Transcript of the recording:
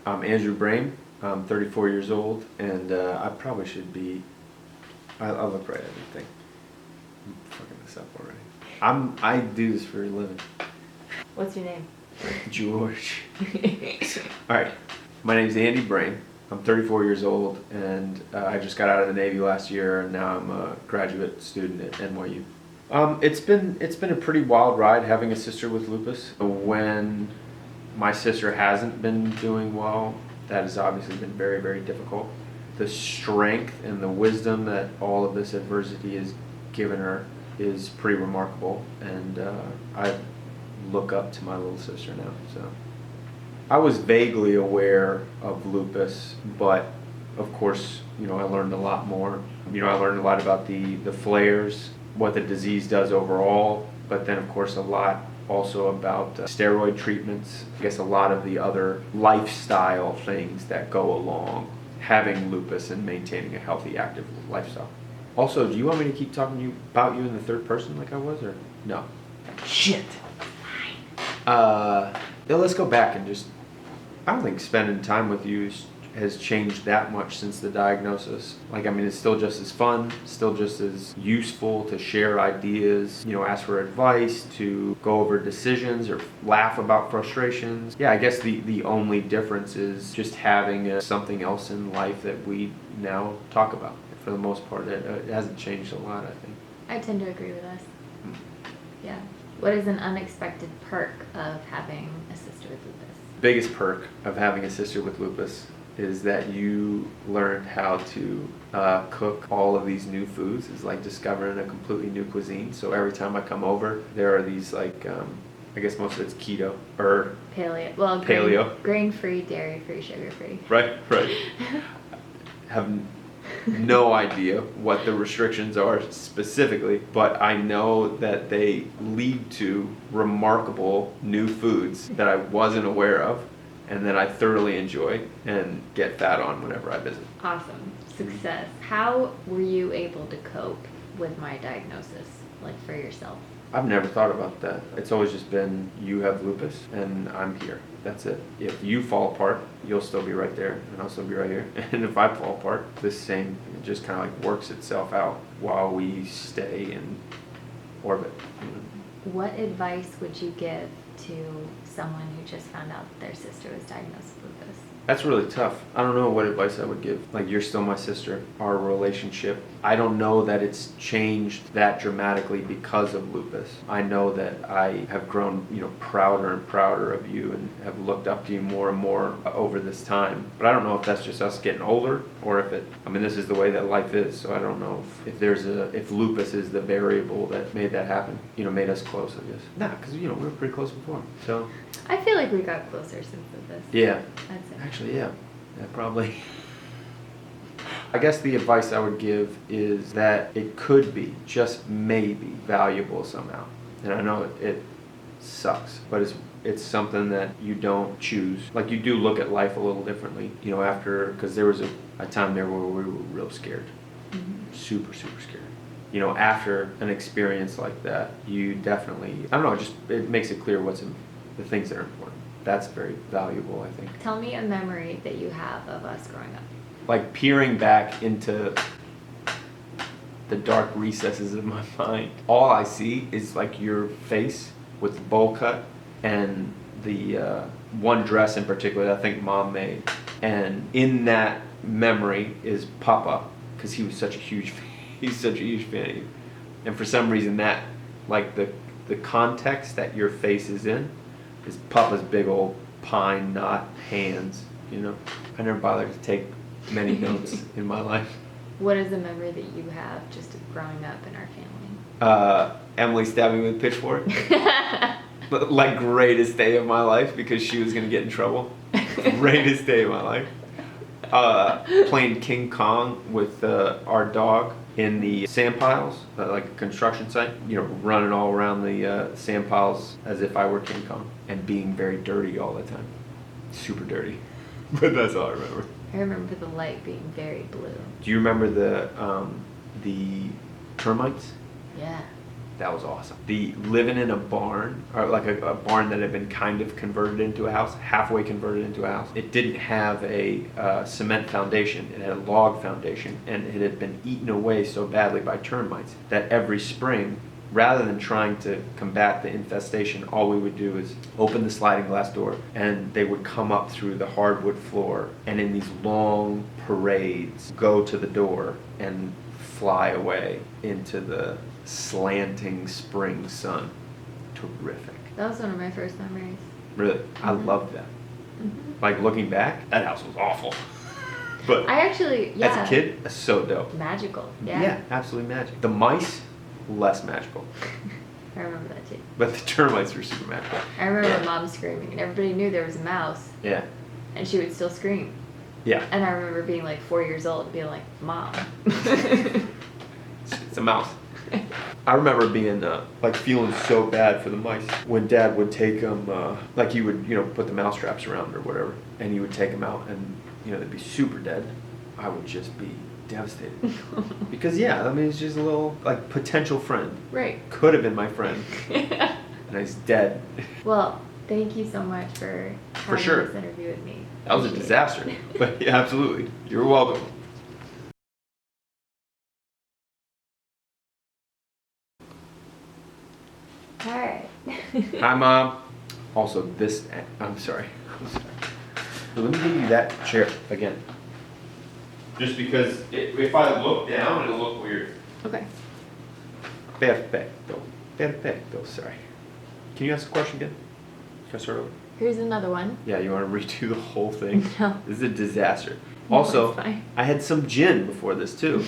I'm Andrew Brame. I'm 34 years old, and I probably should be. I'll look right at everything. I'm fucking this up already. I do this for a living. What's your name? George. All right. My name's Andy Brame. I'm 34 years old, and I just got out of the Navy last year, and now I'm a graduate student at NYU. It's been a pretty wild ride having a sister with lupus. When my sister hasn't been doing well, that has obviously been very, very difficult. The strength and the wisdom that all of this adversity has given her is pretty remarkable, and I look up to my little sister now. So I was vaguely aware of lupus, but of course, I learned a lot more. I learned a lot about the flares, what the disease does overall, but then of course a lot also about steroid treatments. I guess a lot of the other lifestyle things that go along having lupus and maintaining a healthy, active lifestyle. Also, do you want me to keep talking about you in the third person like I was, or no? Shit. Let's go back and just, I don't think spending time with you has changed that much since the diagnosis. It's still just as fun, still just as useful to share ideas, ask for advice, to go over decisions or laugh about frustrations. Yeah, I guess the only difference is just having something else in life that we now talk about. For the most part, it hasn't changed a lot, I think. I tend to agree with us. Yeah. What is an unexpected perk of having a sister with lupus? Biggest perk of having a sister with lupus is that you learned how to cook all of these new foods. It's like discovering a completely new cuisine. So every time I come over, there are these I guess most of it's keto or paleo. Well, paleo, grain-free, dairy-free, sugar-free. Right. Have no idea what the restrictions are specifically, but I know that they lead to remarkable new foods that I wasn't aware of, and that I thoroughly enjoy and get fat on whenever I visit. Awesome. Success. How were you able to cope with my diagnosis, for yourself? I've never thought about that. It's always just been, you have lupus and I'm here. That's it. If you fall apart, you'll still be right there and I'll still be right here. And if I fall apart, the same. It just kind of works itself out while we stay in orbit. What advice would you give to someone who just found out that their sister was diagnosed with lupus? That's really tough. I don't know what advice I would give. You're still my sister. Our relationship, I don't know that it's changed that dramatically because of lupus. I know that I have grown, prouder and prouder of you and have looked up to you more and more over this time. But I don't know if that's just us getting older or if this is the way that life is. So I don't know if lupus is the variable that made that happen, made us close, I guess. Nah, because, we were pretty close before. So I feel like we got closer since lupus. Yeah. That's it. Actually, yeah, probably. I guess the advice I would give is that it could be, just maybe, valuable somehow. And I know it sucks, but it's something that you don't choose. You do look at life a little differently, because there was a time there where we were real scared. Mm-hmm. Super, super scared. After an experience like that, you definitely, I don't know, it makes it clear the things that are important. That's very valuable, I think. Tell me a memory that you have of us growing up. Peering back into the dark recesses of my mind, all I see is your face with the bowl cut and the one dress in particular that I think Mom made. And in that memory is Papa, because he was such a huge fan. He's such a huge fan of you. And for some reason that, the context that your face is in is Papa's big old pine knot hands, I never bothered to take many notes in my life. What is a memory that you have just of growing up in our family? Emily stabbing me with a pitchfork. Greatest day of my life because she was going to get in trouble. Greatest day of my life. Playing King Kong with our dog in the sand piles, a construction site, running all around the sand piles as if I were King Kong, and being very dirty all the time. Super dirty. But that's all I remember. I remember the light being very blue. Do you remember the termites? Yeah. That was awesome. The living in a barn, or like a barn that had been kind of converted into a house, halfway converted into a house. It didn't have a cement foundation. It had a log foundation, and it had been eaten away so badly by termites that every spring, rather than trying to combat the infestation, all we would do is open the sliding glass door, and they would come up through the hardwood floor, and in these long parades, go to the door and fly away into the slanting spring sun. Terrific. That was one of my first memories. Really, I Mhm. loved that. Mm-hmm. Like looking back, that house was awful. But I actually, yeah. as a kid, that's so dope. Magical, yeah. Absolutely magic. The mice, less magical. I remember that too. But the termites were super magical. I remember Yeah. my mom screaming, and everybody knew there was a mouse, Yeah. and she would still scream. Yeah. And I remember being like 4 years old and being like, Mom. It's a mouse. I remember being like feeling so bad for the mice when Dad would take them, like he would, put the mouse traps around or whatever, and he would take them out, and they'd be super dead. I would just be devastated because it's just a little like potential friend. Right. Could have been my friend, and he's dead. Well, thank you so much for having sure. this interview with me. That was a Appreciate disaster, it. but yeah, absolutely, you're welcome. All right. Hi, Mom. Also, I'm sorry. So let me give you that chair again. Just because if I look down, it'll look weird. Okay. Perfecto. Sorry. Can you ask the question again? Can I start over? Here's another one. Yeah, you want to redo the whole thing? No. This is a disaster. No, Also, it's fine. I had some gin before this too.